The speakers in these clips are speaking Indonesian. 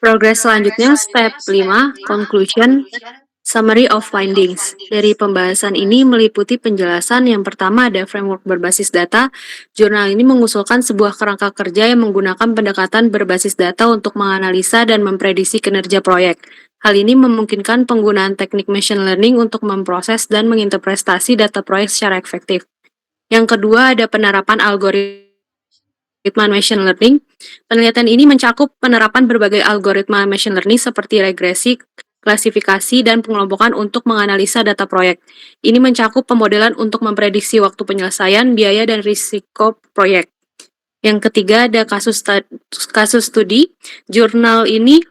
Progres selanjutnya, step 5, conclusion, summary of findings. Dari pembahasan ini meliputi penjelasan yang pertama ada framework berbasis data. Jurnal ini mengusulkan sebuah kerangka kerja yang menggunakan pendekatan berbasis data untuk menganalisa dan memprediksi kinerja proyek. Hal ini memungkinkan penggunaan teknik machine learning untuk memproses dan menginterpretasi data proyek secara efektif. Yang kedua ada penerapan algoritma machine learning. Penelitian ini mencakup penerapan berbagai algoritma machine learning seperti regresi, klasifikasi, dan pengelompokan untuk menganalisa data proyek. Ini mencakup pemodelan untuk memprediksi waktu penyelesaian, biaya, dan risiko proyek. Yang ketiga ada kasus studi. Jurnal ini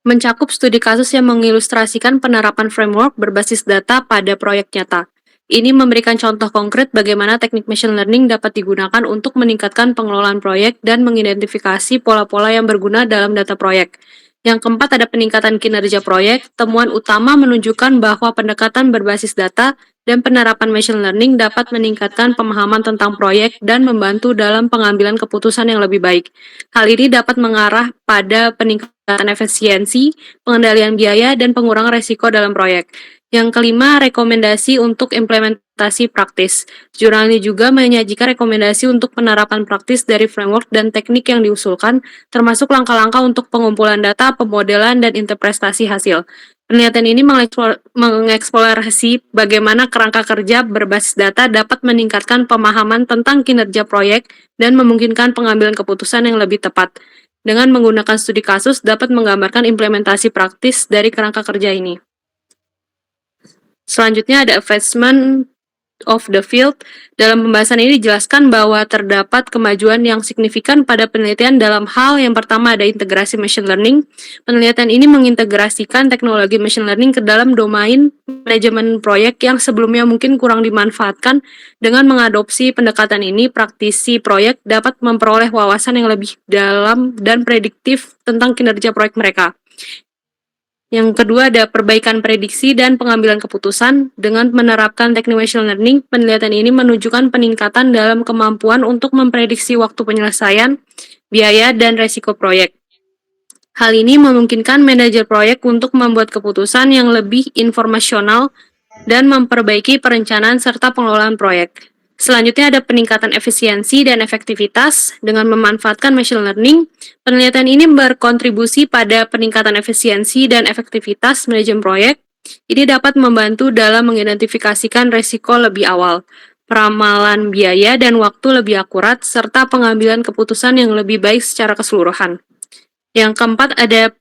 mencakup studi kasus yang mengilustrasikan penerapan framework berbasis data pada proyek nyata. Ini memberikan contoh konkret bagaimana teknik machine learning dapat digunakan untuk meningkatkan pengelolaan proyek dan mengidentifikasi pola-pola yang berguna dalam data proyek. Yang keempat ada peningkatan kinerja proyek. Temuan utama menunjukkan bahwa pendekatan berbasis data dan penerapan machine learning dapat meningkatkan pemahaman tentang proyek dan membantu dalam pengambilan keputusan yang lebih baik. Hal ini dapat mengarah pada peningkatan efisiensi, pengendalian biaya, dan pengurangan risiko dalam proyek. Yang kelima, rekomendasi untuk implementasi praktis. Jurnal ini juga menyajikan rekomendasi untuk penerapan praktis dari framework dan teknik yang diusulkan, termasuk langkah-langkah untuk pengumpulan data, pemodelan, dan interpretasi hasil. Penelitian ini mengeksplorasi bagaimana kerangka kerja berbasis data dapat meningkatkan pemahaman tentang kinerja proyek dan memungkinkan pengambilan keputusan yang lebih tepat. Dengan menggunakan studi kasus dapat menggambarkan implementasi praktis dari kerangka kerja ini. Selanjutnya ada assessment of the field. Dalam pembahasan ini dijelaskan bahwa terdapat kemajuan yang signifikan pada penelitian dalam hal yang pertama ada integrasi machine learning. Penelitian ini mengintegrasikan teknologi machine learning ke dalam domain manajemen proyek yang sebelumnya mungkin kurang dimanfaatkan. Dengan mengadopsi pendekatan ini, praktisi proyek dapat memperoleh wawasan yang lebih dalam dan prediktif tentang kinerja proyek mereka. Yang kedua ada perbaikan prediksi dan pengambilan keputusan. Dengan menerapkan teknik machine learning, penelitian ini menunjukkan peningkatan dalam kemampuan untuk memprediksi waktu penyelesaian, biaya, dan resiko proyek. Hal ini memungkinkan manajer proyek untuk membuat keputusan yang lebih informasional dan memperbaiki perencanaan serta pengelolaan proyek. Selanjutnya ada peningkatan efisiensi dan efektivitas. Dengan memanfaatkan machine learning, penelitian ini berkontribusi pada peningkatan efisiensi dan efektivitas manajemen proyek. Ini dapat membantu dalam mengidentifikasikan risiko lebih awal, peramalan biaya dan waktu lebih akurat, serta pengambilan keputusan yang lebih baik secara keseluruhan. Yang keempat ada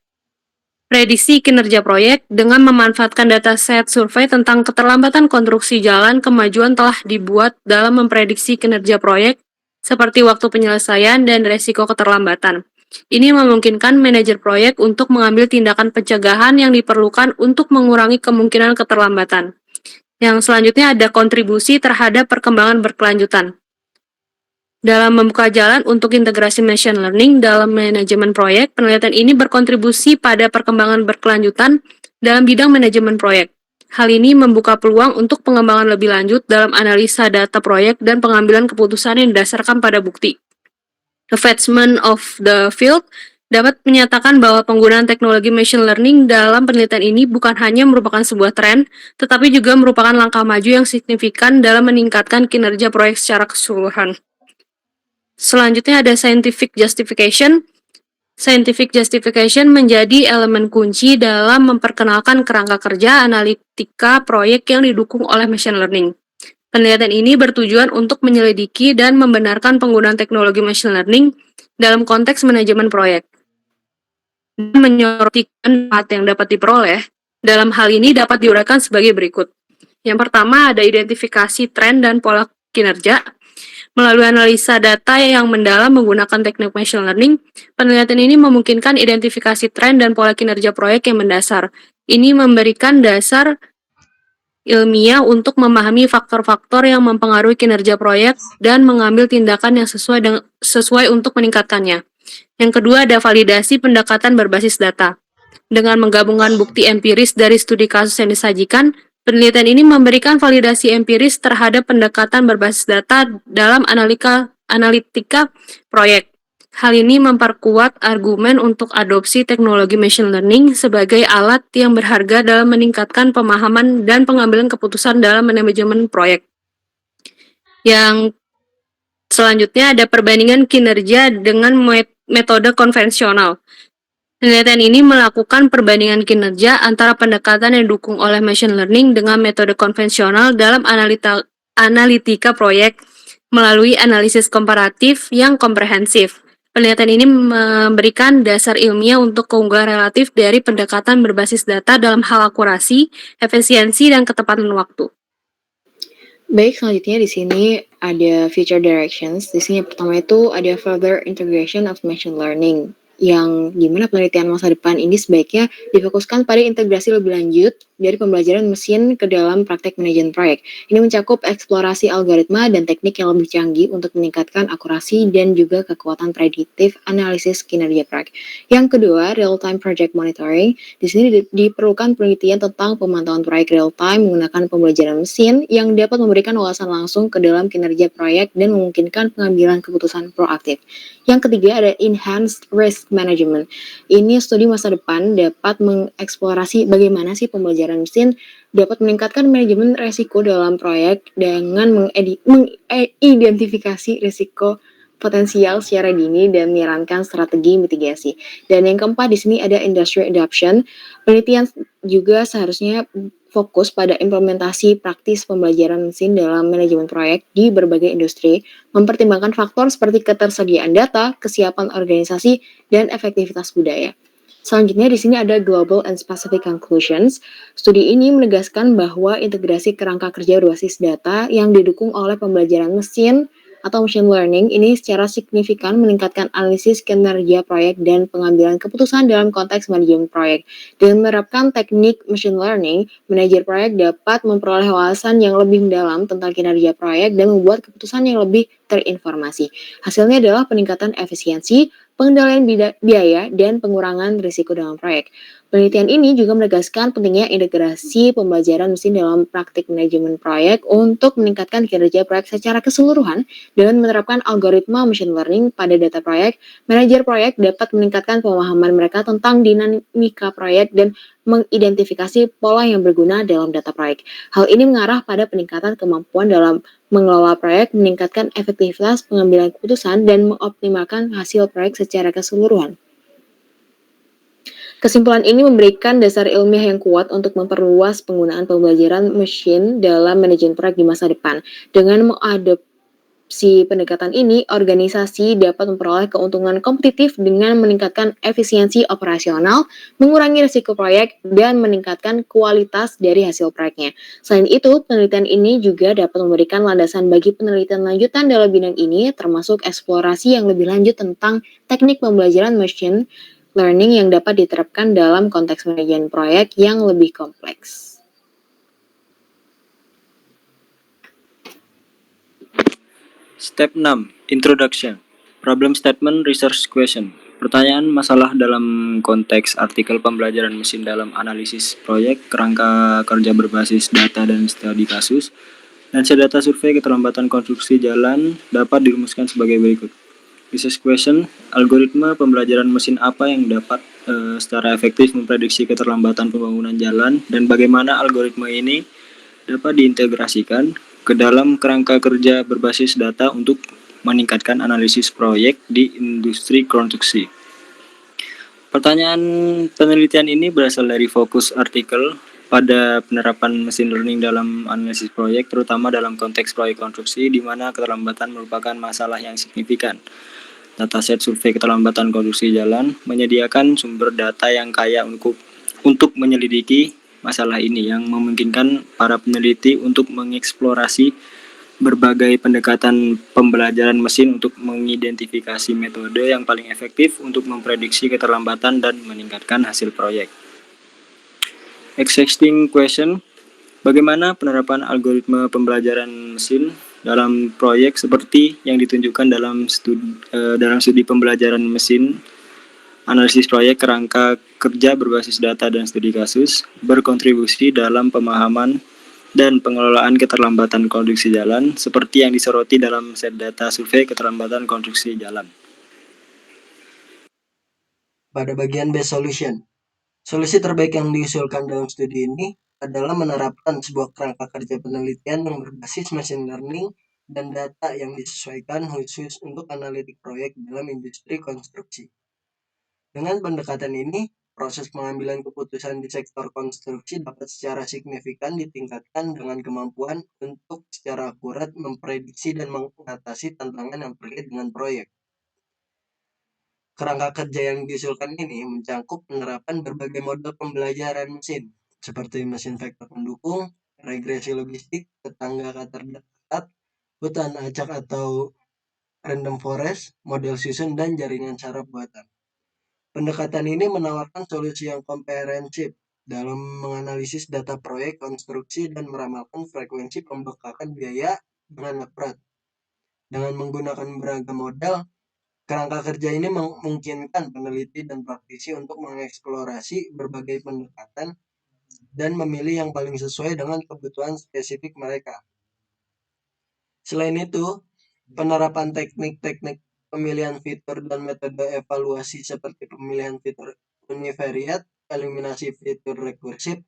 prediksi kinerja proyek. Dengan memanfaatkan dataset survei tentang keterlambatan konstruksi jalan, kemajuan telah dibuat dalam memprediksi kinerja proyek seperti waktu penyelesaian dan resiko keterlambatan. Ini memungkinkan manajer proyek untuk mengambil tindakan pencegahan yang diperlukan untuk mengurangi kemungkinan keterlambatan. Yang selanjutnya ada kontribusi terhadap perkembangan berkelanjutan. Dalam membuka jalan untuk integrasi machine learning dalam manajemen proyek, penelitian ini berkontribusi pada perkembangan berkelanjutan dalam bidang manajemen proyek. Hal ini membuka peluang untuk pengembangan lebih lanjut dalam analisa data proyek dan pengambilan keputusan yang didasarkan pada bukti. Advancement of the field dapat menyatakan bahwa penggunaan teknologi machine learning dalam penelitian ini bukan hanya merupakan sebuah tren, tetapi juga merupakan langkah maju yang signifikan dalam meningkatkan kinerja proyek secara keseluruhan. Selanjutnya ada scientific justification. Scientific justification menjadi elemen kunci dalam memperkenalkan kerangka kerja analitika proyek yang didukung oleh machine learning. Penelitian ini bertujuan untuk menyelidiki dan membenarkan penggunaan teknologi machine learning dalam konteks manajemen proyek. Menyoroti manfaat yang dapat diperoleh, dalam hal ini dapat diuraikan sebagai berikut. Yang pertama ada identifikasi tren dan pola kinerja. Melalui analisa data yang mendalam menggunakan teknik machine learning, penelitian ini memungkinkan identifikasi tren dan pola kinerja proyek yang mendasar. Ini memberikan dasar ilmiah untuk memahami faktor-faktor yang mempengaruhi kinerja proyek dan mengambil tindakan yang sesuai untuk meningkatkannya. Yang kedua ada validasi pendekatan berbasis data. Dengan menggabungkan bukti empiris dari studi kasus yang disajikan, penelitian ini memberikan validasi empiris terhadap pendekatan berbasis data dalam analitika proyek. Hal ini memperkuat argumen untuk adopsi teknologi machine learning sebagai alat yang berharga dalam meningkatkan pemahaman dan pengambilan keputusan dalam manajemen proyek. Yang selanjutnya ada perbandingan kinerja dengan metode konvensional. Penelitian ini melakukan perbandingan kinerja antara pendekatan yang didukung oleh machine learning dengan metode konvensional dalam analitika proyek melalui analisis komparatif yang komprehensif. Penelitian ini memberikan dasar ilmiah untuk keunggulan relatif dari pendekatan berbasis data dalam hal akurasi, efisiensi, dan ketepatan waktu. Baik, selanjutnya di sini ada future directions. Di sini pertama itu ada further integration of machine learning, yang dimana penelitian masa depan ini sebaiknya difokuskan pada integrasi lebih lanjut dari pembelajaran mesin ke dalam praktek manajemen proyek. Ini mencakup eksplorasi algoritma dan teknik yang lebih canggih untuk meningkatkan akurasi dan juga kekuatan prediktif analisis kinerja proyek. Yang kedua, real-time project monitoring. Di sini diperlukan penelitian tentang pemantauan proyek real-time menggunakan pembelajaran mesin yang dapat memberikan wawasan langsung ke dalam kinerja proyek dan memungkinkan pengambilan keputusan proaktif. Yang ketiga ada enhanced risk management. Ini studi masa depan dapat mengeksplorasi bagaimana sih pembelajaran mesin dapat meningkatkan manajemen risiko dalam proyek dengan mengidentifikasi risiko potensial secara dini dan menyarankan strategi mitigasi. Dan yang keempat di sini ada industry adoption. Penelitian juga seharusnya fokus pada implementasi praktis pembelajaran mesin dalam manajemen proyek di berbagai industri, mempertimbangkan faktor seperti ketersediaan data, kesiapan organisasi, dan efektivitas budaya. Selanjutnya di sini ada global and specific conclusions. Studi ini menegaskan bahwa integrasi kerangka kerja berbasis data yang didukung oleh pembelajaran mesin atau machine learning ini secara signifikan meningkatkan analisis kinerja proyek dan pengambilan keputusan dalam konteks manajemen proyek. Dengan menerapkan teknik machine learning, manajer proyek dapat memperoleh wawasan yang lebih mendalam tentang kinerja proyek dan membuat keputusan yang lebih terinformasi. Hasilnya adalah peningkatan efisiensi, pengendalian biaya, dan pengurangan risiko dalam proyek. Penelitian ini juga menegaskan pentingnya integrasi pembelajaran mesin dalam praktik manajemen proyek untuk meningkatkan kinerja proyek secara keseluruhan. Dengan menerapkan algoritma machine learning pada data proyek, manajer proyek dapat meningkatkan pemahaman mereka tentang dinamika proyek dan mengidentifikasi pola yang berguna dalam data proyek. Hal ini mengarah pada peningkatan kemampuan dalam mengelola proyek, meningkatkan efektivitas pengambilan keputusan, dan mengoptimalkan hasil proyek secara keseluruhan. Kesimpulan ini memberikan dasar ilmiah yang kuat untuk memperluas penggunaan pembelajaran mesin dalam manajemen proyek di masa depan. Dengan mengadopsi pendekatan ini, organisasi dapat memperoleh keuntungan kompetitif dengan meningkatkan efisiensi operasional, mengurangi risiko proyek, dan meningkatkan kualitas dari hasil proyeknya. Selain itu, penelitian ini juga dapat memberikan landasan bagi penelitian lanjutan dalam bidang ini, termasuk eksplorasi yang lebih lanjut tentang teknik pembelajaran machine learning yang dapat diterapkan dalam konteks manajemen proyek yang lebih kompleks. Step 6. Introduction. Problem Statement Research Question. Pertanyaan masalah dalam konteks artikel pembelajaran mesin dalam analisis proyek, kerangka kerja berbasis data dan studi kasus, dan data survei keterlambatan konstruksi jalan dapat dirumuskan sebagai berikut. Research question, algoritma pembelajaran mesin apa yang dapat secara efektif memprediksi keterlambatan pembangunan jalan dan bagaimana algoritma ini dapat diintegrasikan ke dalam kerangka kerja berbasis data untuk meningkatkan analisis proyek di industri konstruksi. Pertanyaan penelitian ini berasal dari fokus artikel pada penerapan machine learning dalam analisis proyek, terutama dalam konteks proyek konstruksi di mana keterlambatan merupakan masalah yang signifikan. Dataset survei keterlambatan konstruksi jalan menyediakan sumber data yang kaya untuk menyelidiki masalah ini, yang memungkinkan para peneliti untuk mengeksplorasi berbagai pendekatan pembelajaran mesin untuk mengidentifikasi metode yang paling efektif untuk memprediksi keterlambatan dan meningkatkan hasil proyek. Existing question, bagaimana penerapan algoritma pembelajaran mesin dalam proyek seperti yang ditunjukkan dalam studi pembelajaran mesin, analisis proyek, kerangka kerja berbasis data dan studi kasus, berkontribusi dalam pemahaman dan pengelolaan keterlambatan konstruksi jalan seperti yang disoroti dalam set data survei keterlambatan konstruksi jalan. pada bagian best solution. Solusi terbaik yang diusulkan dalam studi ini adalah menerapkan sebuah kerangka kerja penelitian yang berbasis machine learning dan data yang disesuaikan khusus untuk analitik proyek dalam industri konstruksi. Dengan pendekatan ini, proses pengambilan keputusan di sektor konstruksi dapat secara signifikan ditingkatkan dengan kemampuan untuk secara akurat memprediksi dan mengatasi tantangan yang terkait dengan proyek. Kerangka kerja yang diusulkan ini mencakup penerapan berbagai model pembelajaran mesin, seperti mesin vektor pendukung, regresi logistik, tetangga terdekat, hutan acak atau random forest, model susun, dan jaringan saraf buatan. Pendekatan ini menawarkan solusi yang komprehensif dalam menganalisis data proyek konstruksi dan meramalkan frekuensi pembengkakan biaya dengan akurat. Dengan menggunakan beragam model, kerangka kerja ini memungkinkan peneliti dan praktisi untuk mengeksplorasi berbagai pendekatan dan memilih yang paling sesuai dengan kebutuhan spesifik mereka. Selain itu, penerapan teknik-teknik pemilihan fitur dan metode evaluasi seperti pemilihan fitur univariate, eliminasi fitur rekursif,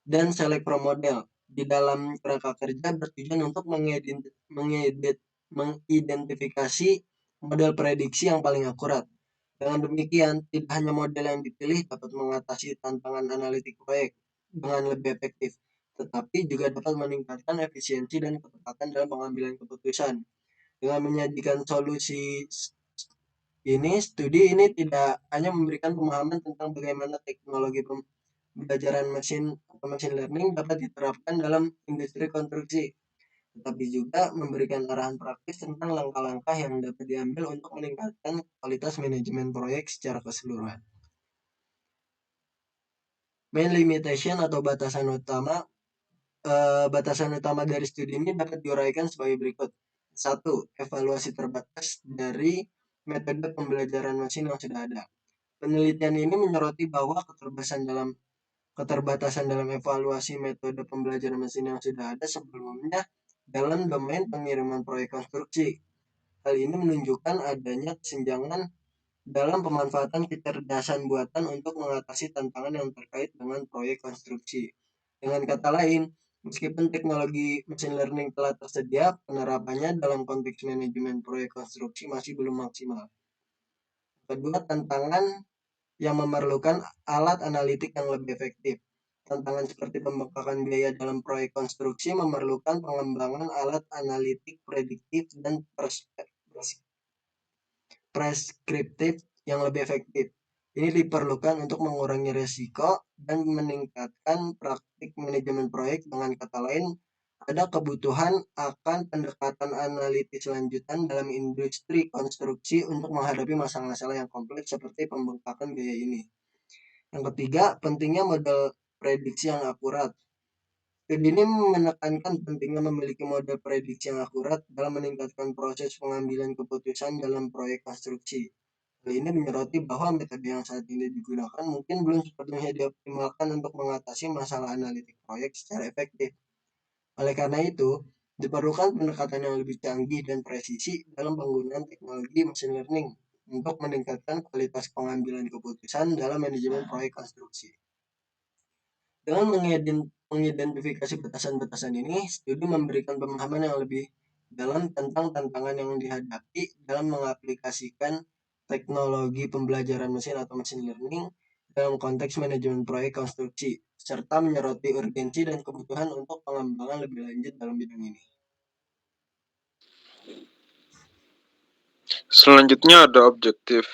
dan select from model di dalam kerangka kerja bertujuan untuk mengidentifikasi model prediksi yang paling akurat. Dengan demikian, tidak hanya model yang dipilih dapat mengatasi tantangan analitik proyek dengan lebih efektif, tetapi juga dapat meningkatkan efisiensi dan ketepatan dalam pengambilan keputusan. Dengan menyajikan solusi ini, studi ini tidak hanya memberikan pemahaman tentang bagaimana teknologi pembelajaran mesin atau machine learning dapat diterapkan dalam industri konstruksi, tetapi juga memberikan arahan praktis tentang langkah-langkah yang dapat diambil untuk meningkatkan kualitas manajemen proyek secara keseluruhan. Main limitation atau batasan utama dari studi ini dapat diuraikan sebagai berikut. 1. Evaluasi terbatas dari metode pembelajaran mesin yang sudah ada. Penelitian ini menyoroti bahwa keterbatasan dalam evaluasi metode pembelajaran mesin yang sudah ada sebelumnya dalam domain pengiriman proyek konstruksi. Hal ini menunjukkan adanya kesenjangan dalam pemanfaatan kecerdasan buatan untuk mengatasi tantangan yang terkait dengan proyek konstruksi. Dengan kata lain, meskipun teknologi machine learning telah tersedia, penerapannya dalam konteks manajemen proyek konstruksi masih belum maksimal. Kedua, tantangan yang memerlukan alat analitik yang lebih efektif. Tantangan seperti pembengkakan biaya dalam proyek konstruksi memerlukan pengembangan alat analitik prediktif dan preskriptif yang lebih efektif. Ini diperlukan untuk mengurangi risiko dan meningkatkan praktik manajemen proyek. Dengan kata lain, ada kebutuhan akan pendekatan analitis lanjutan dalam industri konstruksi untuk menghadapi masalah-masalah yang kompleks seperti pembengkakan biaya ini. Yang ketiga, pentingnya model prediksi yang akurat. Studi ini menekankan pentingnya memiliki model prediksi yang akurat dalam meningkatkan proses pengambilan keputusan dalam proyek konstruksi. Hal ini menyoroti bahwa metode yang saat ini digunakan mungkin belum sepenuhnya dioptimalkan untuk mengatasi masalah analitik proyek secara efektif. Oleh karena itu, diperlukan pendekatan yang lebih canggih dan presisi dalam penggunaan teknologi machine learning untuk meningkatkan kualitas pengambilan keputusan dalam manajemen proyek konstruksi. Dengan mengidentifikasi batasan-batasan ini, studi memberikan pemahaman yang lebih dalam tentang tantangan yang dihadapi dalam mengaplikasikan teknologi pembelajaran mesin atau machine learning dalam konteks manajemen proyek konstruksi, serta menyoroti urgensi dan kebutuhan untuk pengembangan lebih lanjut dalam bidang ini. Selanjutnya ada objektif.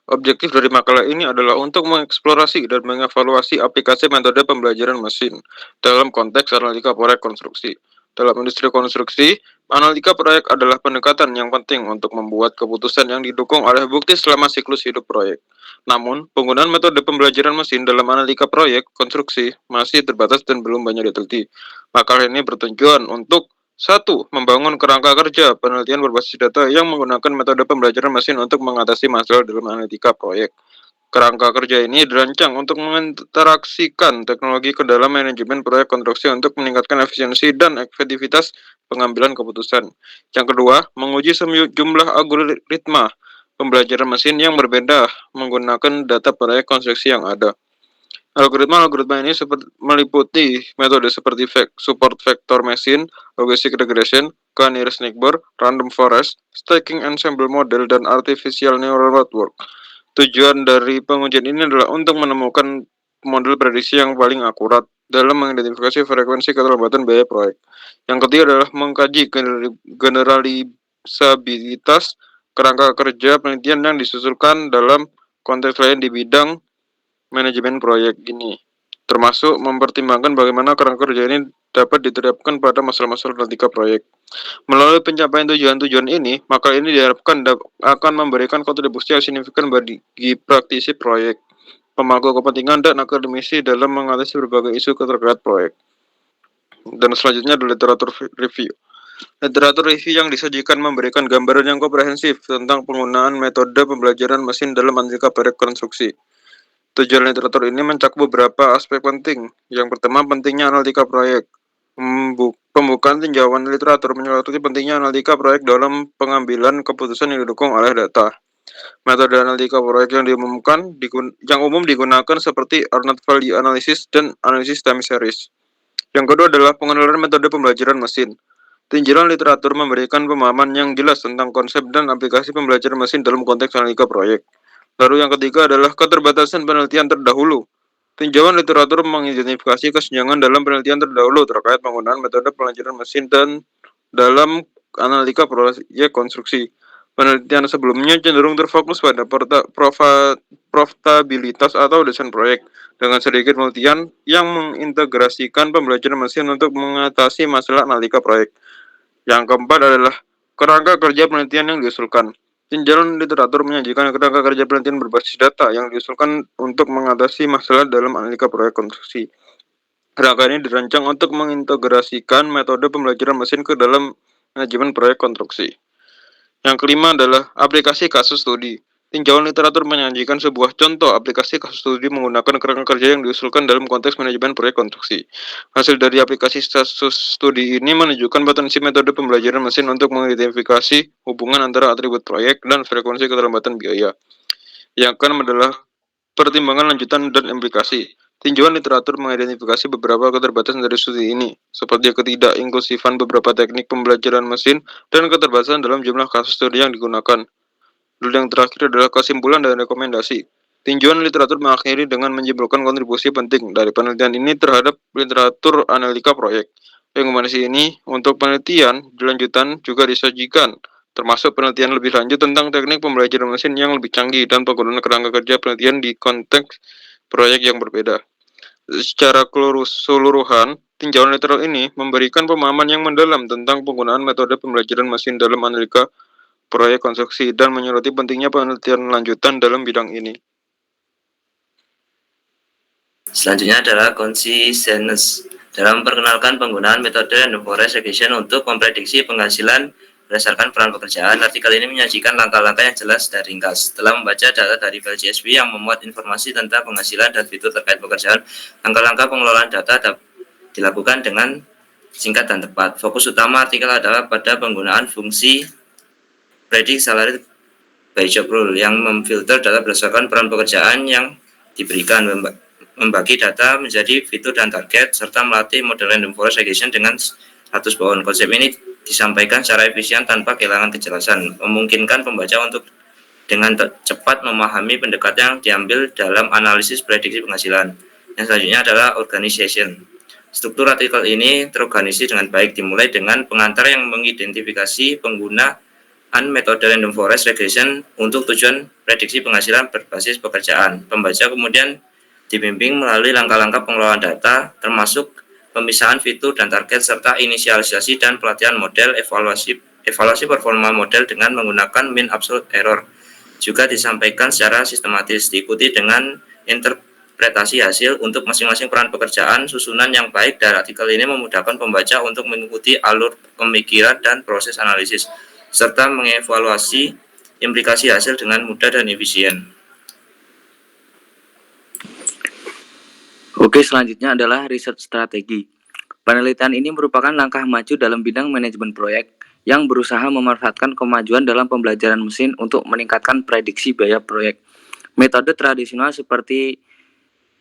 Objektif dari makalah ini adalah untuk mengeksplorasi dan mengevaluasi aplikasi metode pembelajaran mesin dalam konteks analitika proyek konstruksi. Dalam industri konstruksi, analitika proyek adalah pendekatan yang penting untuk membuat keputusan yang didukung oleh bukti selama siklus hidup proyek. Namun, penggunaan metode pembelajaran mesin dalam analitika proyek konstruksi masih terbatas dan belum banyak diteliti. Makalah ini bertujuan untuk 1. Membangun kerangka kerja penelitian berbasis data yang menggunakan metode pembelajaran mesin untuk mengatasi masalah dalam analitika proyek. Kerangka kerja ini dirancang untuk menginteraksikan teknologi ke dalam manajemen proyek konstruksi untuk meningkatkan efisiensi dan efektivitas pengambilan keputusan. Yang kedua, menguji sejumlah algoritma pembelajaran mesin yang berbeda menggunakan data proyek konstruksi yang ada. Algoritma ini meliputi metode seperti support vector machine, logistic regression, k-nearest neighbor, random forest, stacking ensemble model, dan artificial neural network. Tujuan dari pengujian ini adalah untuk menemukan model prediksi yang paling akurat dalam mengidentifikasi frekuensi keterlambatan biaya proyek. Yang ketiga adalah mengkaji generalisabilitas kerangka kerja penelitian yang disusulkan dalam konteks lain di bidang manajemen proyek ini, termasuk mempertimbangkan bagaimana kerangka kerja ini dapat diterapkan pada masalah-masalah analitika proyek. Melalui pencapaian tujuan-tujuan ini, maka ini diharapkan akan memberikan kontribusi yang signifikan bagi praktisi proyek, pemangku kepentingan, dan akademisi dalam mengatasi berbagai isu terkait proyek. Dan selanjutnya adalah literatur review. Literatur review yang disajikan memberikan gambaran yang komprehensif tentang penggunaan metode pembelajaran mesin dalam analitika proyek konstruksi. Tujuan literatur ini mencakup beberapa aspek penting. Yang pertama, pentingnya analitika proyek. Pembukaan tinjauan literatur menyoroti pentingnya analitika proyek dalam pengambilan keputusan yang didukung oleh data. Metode analitika proyek yang umum digunakan seperti Arnold Value Analysis dan analisis time series. Yang kedua adalah pengenalan metode pembelajaran mesin. Tinjauan literatur memberikan pemahaman yang jelas tentang konsep dan aplikasi pembelajaran mesin dalam konteks analitika proyek. Lalu yang ketiga adalah keterbatasan penelitian terdahulu. Tinjauan literatur mengidentifikasi kesenjangan dalam penelitian terdahulu terkait penggunaan metode pembelajaran mesin dan dalam analitika proyek konstruksi. Penelitian sebelumnya cenderung terfokus pada profitabilitas atau desain proyek, dengan sedikit penelitian yang mengintegrasikan pembelajaran mesin untuk mengatasi masalah analitika proyek. Yang keempat adalah kerangka kerja penelitian yang diusulkan. Tinjauan literatur menyajikan kerangka kerja penelitian berbasis data yang diusulkan untuk mengatasi masalah dalam analitika proyek konstruksi. Kerangka ini dirancang untuk mengintegrasikan metode pembelajaran mesin ke dalam manajemen proyek konstruksi. Yang kelima adalah aplikasi kasus studi. Tinjauan literatur menyajikan sebuah contoh aplikasi kasus studi menggunakan kerangka kerja yang diusulkan dalam konteks manajemen proyek konstruksi. Hasil dari aplikasi kasus studi ini menunjukkan potensi metode pembelajaran mesin untuk mengidentifikasi hubungan antara atribut proyek dan frekuensi keterlambatan biaya. Yang keenam adalah pertimbangan lanjutan dan implikasi. Tinjauan literatur mengidentifikasi beberapa keterbatasan dari studi ini, seperti ketidak-inklusifan beberapa teknik pembelajaran mesin dan keterbatasan dalam jumlah kasus studi yang digunakan. Lalu yang terakhir adalah kesimpulan dan rekomendasi. Tinjauan literatur mengakhiri dengan menyimpulkan kontribusi penting dari penelitian ini terhadap literatur analika proyek. Rekomendasi ini untuk penelitian lanjutan juga disajikan, termasuk penelitian lebih lanjut tentang teknik pembelajaran mesin yang lebih canggih dan penggunaan kerangka kerja penelitian di konteks proyek yang berbeda. Secara keseluruhan, tinjauan literatur ini memberikan pemahaman yang mendalam tentang penggunaan metode pembelajaran mesin dalam analika proyek konstruksi dan menyoroti pentingnya penelitian lanjutan dalam bidang ini. Selanjutnya adalah consistence. Dalam memperkenalkan penggunaan metode random forest regression untuk memprediksi penghasilan berdasarkan peran pekerjaan, artikel ini menyajikan langkah-langkah yang jelas dan ringkas. Setelah membaca data dari file CSV yang memuat informasi tentang penghasilan dan fitur terkait pekerjaan, langkah-langkah pengelolaan data dilakukan dengan singkat dan tepat. Fokus utama artikel adalah pada penggunaan fungsi predict salary by job role yang memfilter data berdasarkan peran pekerjaan yang diberikan, membagi data menjadi fitur dan target, serta melatih model random forest regression dengan status bound. Konsep ini disampaikan secara efisien tanpa kehilangan kejelasan, memungkinkan pembaca untuk dengan cepat memahami pendekatan yang diambil dalam analisis prediksi penghasilan. Yang selanjutnya adalah organization. Struktur artikel ini terorganisir dengan baik, dimulai dengan pengantar yang mengidentifikasi penggunaan metode random forest regression untuk tujuan prediksi penghasilan berbasis pekerjaan. Pembaca kemudian dibimbing melalui langkah-langkah pengelolaan data, termasuk pemisahan fitur dan target, serta inisialisasi dan pelatihan model, evaluasi performa model dengan menggunakan mean absolute error. Juga disampaikan secara sistematis, diikuti dengan interpretasi hasil untuk masing-masing peran pekerjaan. Susunan yang baik dari artikel ini memudahkan pembaca untuk mengikuti alur pemikiran dan proses analisis, serta mengevaluasi implikasi hasil dengan mudah dan efisien. Oke, selanjutnya adalah riset strategi. Penelitian ini merupakan langkah maju dalam bidang manajemen proyek yang berusaha memanfaatkan kemajuan dalam pembelajaran mesin untuk meningkatkan prediksi biaya proyek. Metode tradisional seperti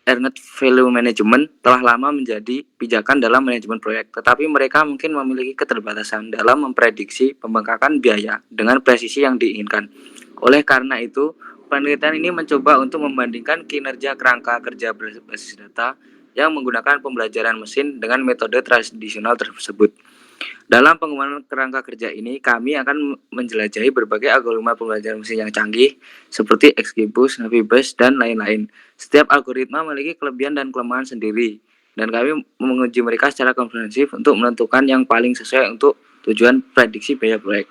Earned Value Management telah lama menjadi pijakan dalam manajemen proyek, tetapi mereka mungkin memiliki keterbatasan dalam memprediksi pembengkakan biaya dengan presisi yang diinginkan. Oleh karena itu, penelitian ini mencoba untuk membandingkan kinerja kerangka kerja berbasis data yang menggunakan pembelajaran mesin dengan metode tradisional tersebut. Dalam pengembangan kerangka kerja ini, kami akan menjelajahi berbagai algoritma pembelajaran mesin yang canggih seperti XGBoost, Navibus, dan lain-lain. Setiap algoritma memiliki kelebihan dan kelemahan sendiri, dan kami menguji mereka secara komprehensif untuk menentukan yang paling sesuai untuk tujuan prediksi biaya proyek.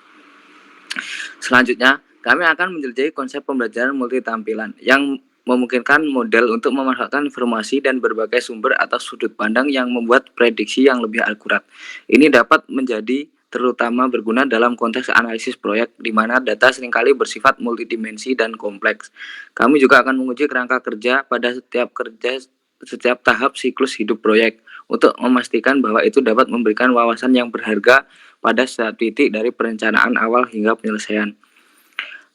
Selanjutnya, kami akan menjelajahi konsep pembelajaran multitampilan yang memungkinkan model untuk memanfaatkan informasi dan berbagai sumber atau sudut pandang yang membuat prediksi yang lebih akurat. Ini dapat menjadi terutama berguna dalam konteks analisis proyek di mana data seringkali bersifat multidimensi dan kompleks. Kami juga akan menguji kerangka kerja pada setiap tahap siklus hidup proyek untuk memastikan bahwa itu dapat memberikan wawasan yang berharga pada setiap titik dari perencanaan awal hingga penyelesaian.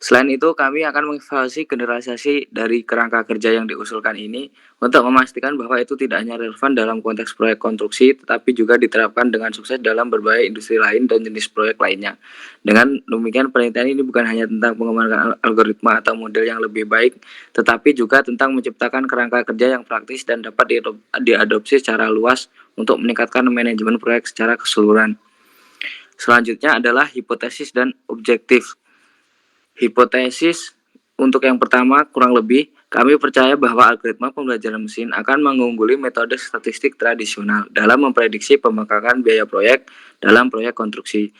Selain itu, kami akan mengevaluasi generalisasi dari kerangka kerja yang diusulkan ini untuk memastikan bahwa itu tidak hanya relevan dalam konteks proyek konstruksi, tetapi juga diterapkan dengan sukses dalam berbagai industri lain dan jenis proyek lainnya. Dengan demikian, penelitian ini bukan hanya tentang pengembangan algoritma atau model yang lebih baik, tetapi juga tentang menciptakan kerangka kerja yang praktis dan dapat diadopsi secara luas untuk meningkatkan manajemen proyek secara keseluruhan. Selanjutnya adalah hipotesis dan objektif. Hipotesis untuk yang pertama, kurang lebih kami percaya bahwa algoritma pembelajaran mesin akan mengungguli metode statistik tradisional dalam memprediksi pembengkakan biaya proyek dalam proyek konstruksi.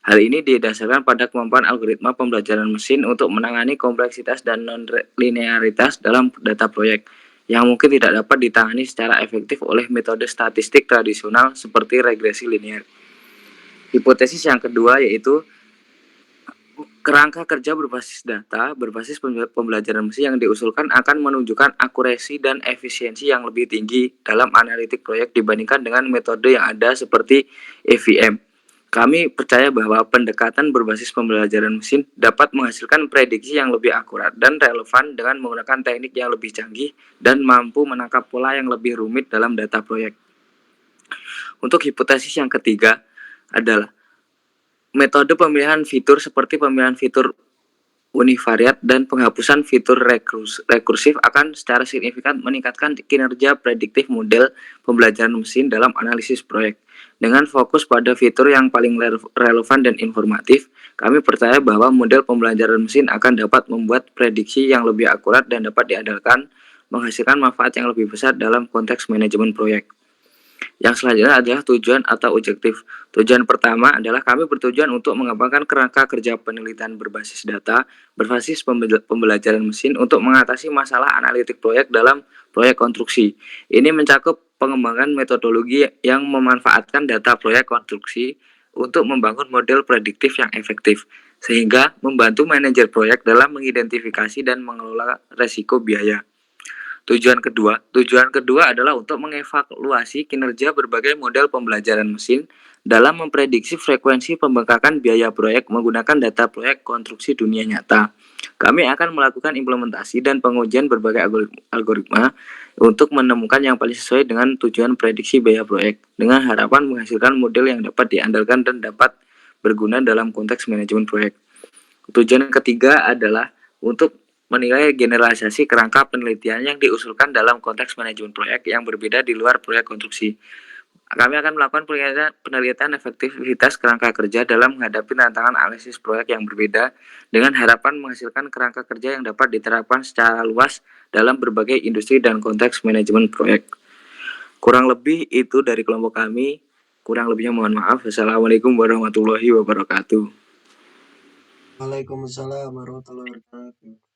Hal ini didasarkan pada kemampuan algoritma pembelajaran mesin untuk menangani kompleksitas dan non-linearitas dalam data proyek yang mungkin tidak dapat ditangani secara efektif oleh metode statistik tradisional seperti regresi linear. Hipotesis yang kedua yaitu kerangka kerja berbasis data, berbasis pembelajaran mesin yang diusulkan akan menunjukkan akurasi dan efisiensi yang lebih tinggi dalam analitik proyek dibandingkan dengan metode yang ada seperti EVM. Kami percaya bahwa pendekatan berbasis pembelajaran mesin dapat menghasilkan prediksi yang lebih akurat dan relevan dengan menggunakan teknik yang lebih canggih dan mampu menangkap pola yang lebih rumit dalam data proyek. Untuk hipotesis yang ketiga adalah metode pemilihan fitur seperti pemilihan fitur univariat dan penghapusan fitur rekursif akan secara signifikan meningkatkan kinerja prediktif model pembelajaran mesin dalam analisis proyek. Dengan fokus pada fitur yang paling relevan dan informatif, kami percaya bahwa model pembelajaran mesin akan dapat membuat prediksi yang lebih akurat dan dapat diandalkan menghasilkan manfaat yang lebih besar dalam konteks manajemen proyek. Yang selanjutnya adalah tujuan atau objektif. Tujuan pertama adalah kami bertujuan untuk mengembangkan kerangka kerja penelitian berbasis data, berbasis pembelajaran mesin untuk mengatasi masalah analitik proyek dalam proyek konstruksi. Ini mencakup pengembangan metodologi yang memanfaatkan data proyek konstruksi untuk membangun model prediktif yang efektif, sehingga membantu manajer proyek dalam mengidentifikasi dan mengelola resiko biaya. Tujuan kedua adalah untuk mengevaluasi kinerja berbagai model pembelajaran mesin dalam memprediksi frekuensi pembengkakan biaya proyek menggunakan data proyek konstruksi dunia nyata. Kami akan melakukan implementasi dan pengujian berbagai algoritma untuk menemukan yang paling sesuai dengan tujuan prediksi biaya proyek, dengan harapan menghasilkan model yang dapat diandalkan dan dapat berguna dalam konteks manajemen proyek. Tujuan ketiga adalah untuk menilai generalisasi kerangka penelitian yang diusulkan dalam konteks manajemen proyek yang berbeda di luar proyek konstruksi. Kami akan melakukan penelitian efektivitas kerangka kerja dalam menghadapi tantangan analisis proyek yang berbeda dengan harapan menghasilkan kerangka kerja yang dapat diterapkan secara luas dalam berbagai industri dan konteks manajemen proyek. Kurang lebih itu dari kelompok kami. Kurang lebihnya mohon maaf. Wassalamualaikum warahmatullahi wabarakatuh. Waalaikumsalam warahmatullahi wabarakatuh.